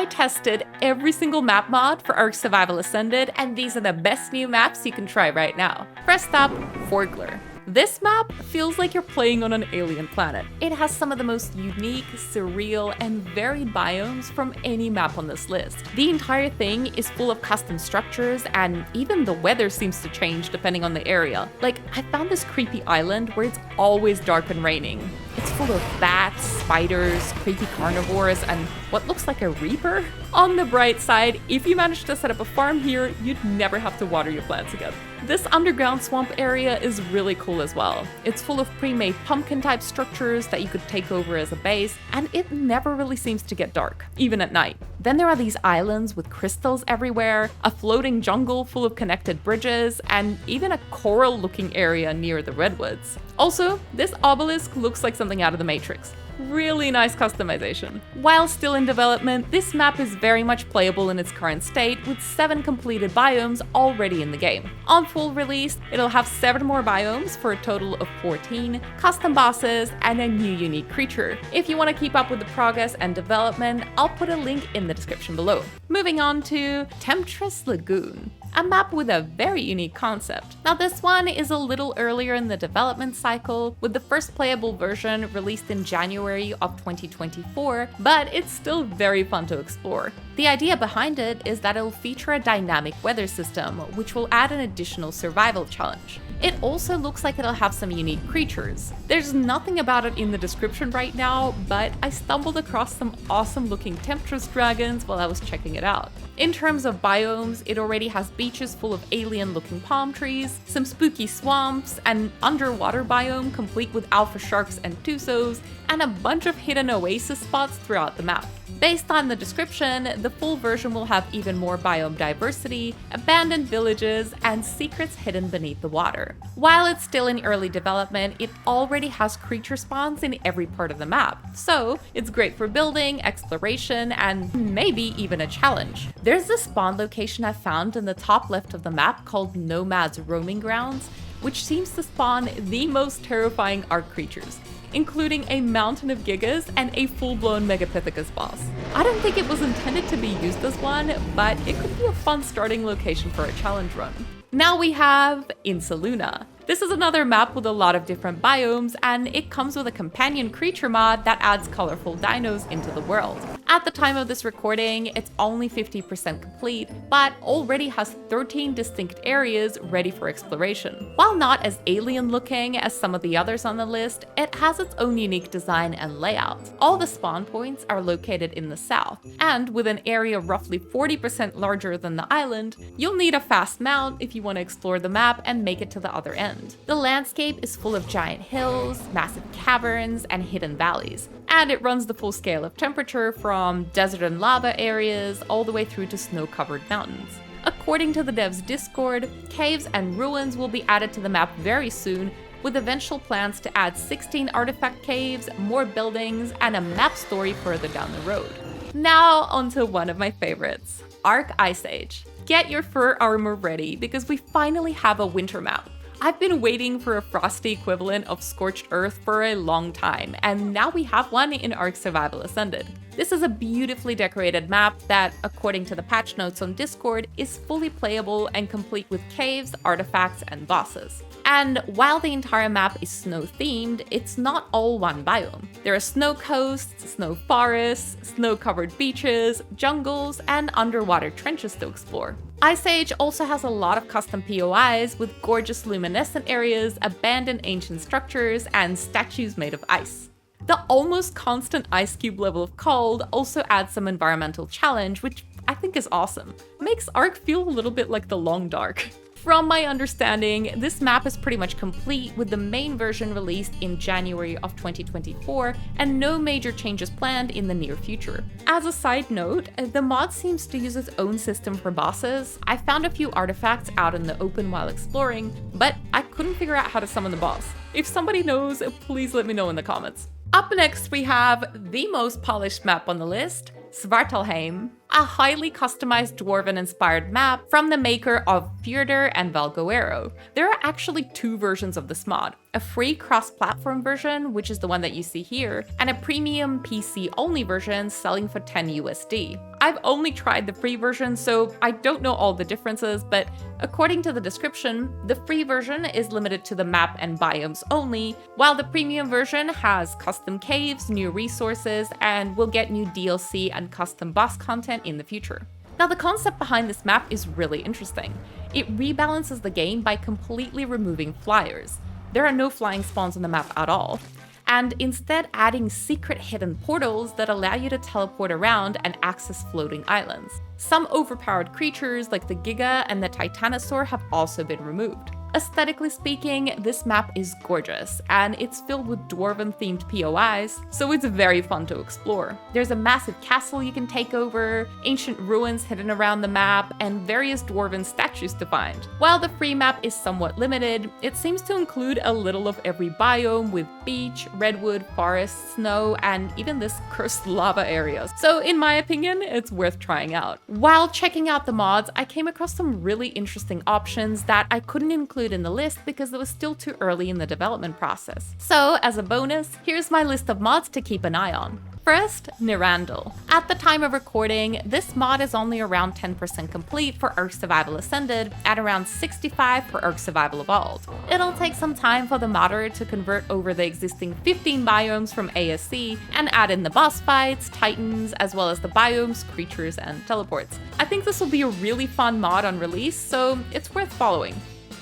I tested every single map mod for Ark Survival Ascended, and these are the best new maps you can try right now. First up, Forglar. This map feels like you're playing on an alien planet. It has some of the most unique, surreal, and varied biomes from any map on this list. The entire thing is full of custom structures, and even the weather seems to change depending on the area. Like, I found this creepy island where it's always dark and raining. It's full of bats, spiders, creepy carnivores, and what looks like a reaper. On the bright side, if you manage to set up a farm here, you'd never have to water your plants again. This underground swamp area is really cool as well. It's full of pre-made pumpkin-type structures that you could take over as a base, and it never really seems to get dark, even at night. Then there are these islands with crystals everywhere, a floating jungle full of connected bridges, and even a coral-looking area near the redwoods. Also, this obelisk looks like something out of the Matrix. Really nice customization. While still in development, this map is very much playable in its current state, with 7 completed biomes already in the game. On full release, it'll have 7 more biomes for a total of 14, custom bosses, and a new unique creature. If you want to keep up with the progress and development, I'll put a link in the description below. Moving on to Temptress Lagoon, a map with a very unique concept. Now this one is a little earlier in the development cycle, with the first playable version released in January of 2024, but it's still very fun to explore. The idea behind it is that it'll feature a dynamic weather system, which will add an additional survival challenge. It also looks like it'll have some unique creatures. There's nothing about it in the description right now, but I stumbled across some awesome looking Temptress dragons while I was checking it out. In terms of biomes, it already has beaches full of alien looking palm trees, some spooky swamps, an underwater biome complete with alpha sharks and tusos, and a bunch of hidden oasis spots throughout the map. Based on the description, the full version will have even more biome diversity, abandoned villages, and secrets hidden beneath the water. While it's still in early development, it already has creature spawns in every part of the map, so it's great for building, exploration, and maybe even a challenge. There's a spawn location I found in the top left of the map called Nomad's Roaming Grounds, which seems to spawn the most terrifying Ark creatures, including a mountain of gigas and a full-blown Megapithecus boss. I don't think it was intended to be used as one, but it could be a fun starting location for a challenge run. Now we have Insaluna. This is another map with a lot of different biomes, and it comes with a companion creature mod that adds colorful dinos into the world. At the time of this recording, it's only 50% complete, but already has 13 distinct areas ready for exploration. While not as alien looking as some of the others on the list, it has its own unique design and layout. All the spawn points are located in the south, and with an area roughly 40% larger than the island, you'll need a fast mount if you want to explore the map and make it to the other end. The landscape is full of giant hills, massive caverns, and hidden valleys, and it runs the full scale of temperature from desert and lava areas all the way through to snow-covered mountains. According to the devs' Discord, caves and ruins will be added to the map very soon, with eventual plans to add 16 artifact caves, more buildings, and a map story further down the road. Now onto one of my favorites, Ark Ice Age. Get your fur armor ready because we finally have a winter map. I've been waiting for a frosty equivalent of Scorched Earth for a long time, and now we have one in Ark Survival Ascended. This is a beautifully decorated map that, according to the patch notes on Discord, is fully playable and complete with caves, artifacts, and bosses. And while the entire map is snow-themed, it's not all one biome. There are snow coasts, snow forests, snow-covered beaches, jungles, and underwater trenches to explore. Ice Age also has a lot of custom POIs with gorgeous luminescent areas, abandoned ancient structures, and statues made of ice. The almost constant ice cube level of cold also adds some environmental challenge, which I think is awesome. It makes Ark feel a little bit like the Long Dark. From my understanding, this map is pretty much complete, with the main version released in January of 2024 and no major changes planned in the near future. As a side note, the mod seems to use its own system for bosses. I found a few artifacts out in the open while exploring, but I couldn't figure out how to summon the boss. If somebody knows, please let me know in the comments. Up next, we have the most polished map on the list, Svartalfheim. a highly customized Dwarven-inspired map from the maker of Fjordur and Valgoero. There are actually two versions of this mod, a free cross-platform version, which is the one that you see here, and a premium PC-only version selling for 10 USD. I've only tried the free version, so I don't know all the differences, but according to the description, the free version is limited to the map and biomes only, while the premium version has custom caves, new resources, and will get new DLC and custom boss content in the future. Now, the concept behind this map is really interesting. It rebalances the game by completely removing flyers. There are no flying spawns on the map at all, and instead adding secret hidden portals that allow you to teleport around and access floating islands. Some overpowered creatures like the Giga and the Titanosaur have also been removed. Aesthetically speaking, this map is gorgeous, and it's filled with Dwarven-themed POIs, so it's very fun to explore. There's a massive castle you can take over, ancient ruins hidden around the map, and various Dwarven statues to find. While the free map is somewhat limited, it seems to include a little of every biome with beach, redwood, forest, snow, and even this cursed lava areas. So in my opinion, it's worth trying out. While checking out the mods, I came across some really interesting options that I couldn't include in the list because it was still too early in the development process. So, as a bonus, here's my list of mods to keep an eye on. First, Nyrandil. At the time of recording, this mod is only around 10% complete for Ark Survival Ascended, at around 65 for Ark Survival Evolved. It'll take some time for the modder to convert over the existing 15 biomes from ASC and add in the boss fights, titans, as well as the biomes, creatures, and teleports. I think this will be a really fun mod on release, so it's worth following.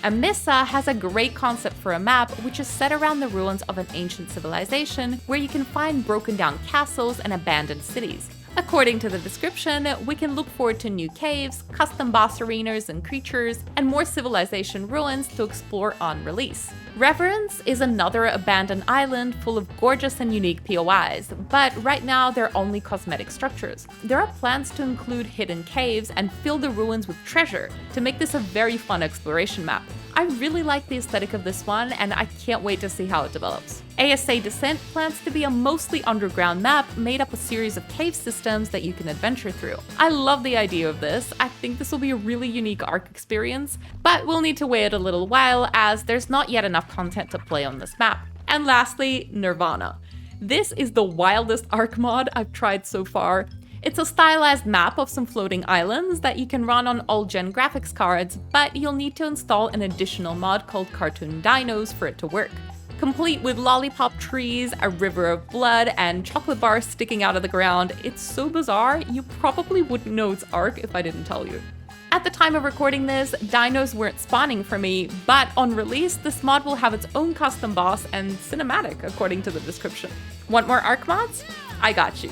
Amissa has a great concept for a map which is set around the ruins of an ancient civilization where you can find broken down castles and abandoned cities. According to the description, we can look forward to new caves, custom boss arenas and creatures, and more civilization ruins to explore on release. Reverence is another abandoned island full of gorgeous and unique POIs, but right now they're only cosmetic structures. There are plans to include hidden caves and fill the ruins with treasure to make this a very fun exploration map. I really like the aesthetic of this one, and I can't wait to see how it develops. ASA Descent plans to be a mostly underground map made up a series of cave systems that you can adventure through. I love the idea of this. I think this will be a really unique Ark experience, but we'll need to wait a little while as there's not yet enough content to play on this map. And lastly, Nirvana. This is the wildest Ark mod I've tried so far. It's a stylized map of some floating islands that you can run on old-gen graphics cards, but you'll need to install an additional mod called Cartoon Dinos for it to work. Complete with lollipop trees, a river of blood, and chocolate bars sticking out of the ground, it's so bizarre you probably wouldn't know it's Ark if I didn't tell you. At the time of recording this, dinos weren't spawning for me, but on release, this mod will have its own custom boss and cinematic, according to the description. Want more Ark mods? I got you.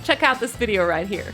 Check out this video right here.